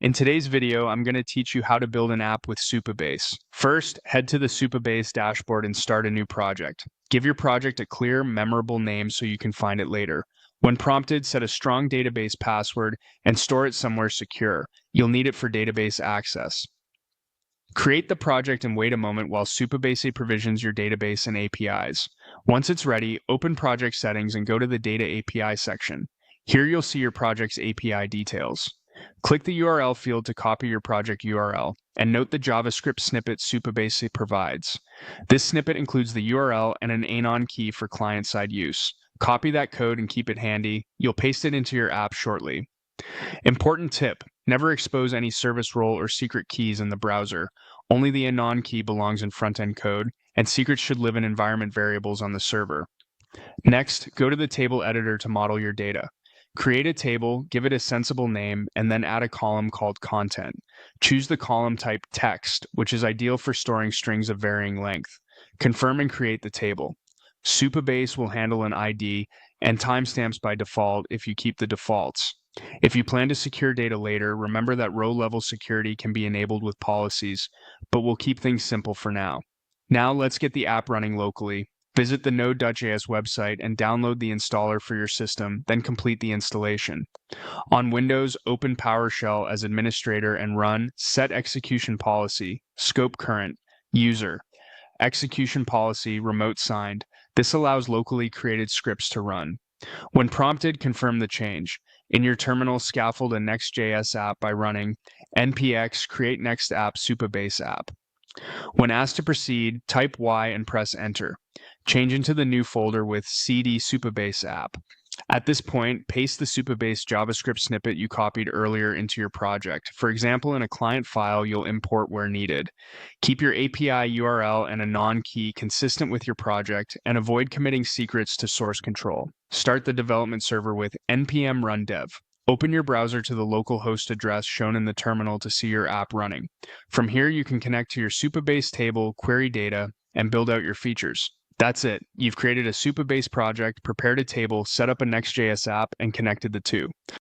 In today's video, I'm going to teach you how to build an app with Supabase. First, head to the Supabase dashboard and start a new project. Give your project a clear, memorable name so you can find it later. When prompted, set a strong database password and store it somewhere secure. You'll need it for database access. Create the project and wait a moment while Supabase provisions your database and APIs. Once it's ready, open project settings and go to the Data API section. Here you'll see your project's API details. Click the URL field to copy your project URL, and note the JavaScript snippet Supabase provides. This snippet includes the URL and an anon key for client-side use. Copy that code and keep it handy. You'll paste it into your app shortly. Important tip: never expose any service role or secret keys in the browser. Only the anon key belongs in front-end code, and secrets should live in environment variables on the server. Next, go to the table editor to model your data. Create a table, give it a sensible name, and then add a column called content. Choose the column type text, which is ideal for storing strings of varying length. Confirm and create the table. Supabase will handle an ID and timestamps by default if you keep the defaults. If you plan to secure data later, remember that row-level security can be enabled with policies, but we'll keep things simple for now. Now let's get the app running locally. Visit the Node.js website and download the installer for your system, then complete the installation. On Windows, open PowerShell as administrator and run set execution policy, scope current, user, execution policy, remote signed. This allows locally created scripts to run. When prompted, confirm the change. In your terminal, scaffold a Next.js app by running npx create next app Supabase app. When asked to proceed, type Y and press enter. Change into the new folder with cd Supabase app. At this point, paste the Supabase JavaScript snippet you copied earlier into your project. For example, in a client file you'll import where needed. Keep your API URL and anon key consistent with your project, and avoid committing secrets to source control. Start the development server with npm run dev. Open your browser to the local host address shown in the terminal to see your app running. From here, you can connect to your Supabase table, query data, and build out your features. That's it. You've created a Supabase project, prepared a table, set up a Next.js app, and connected the two.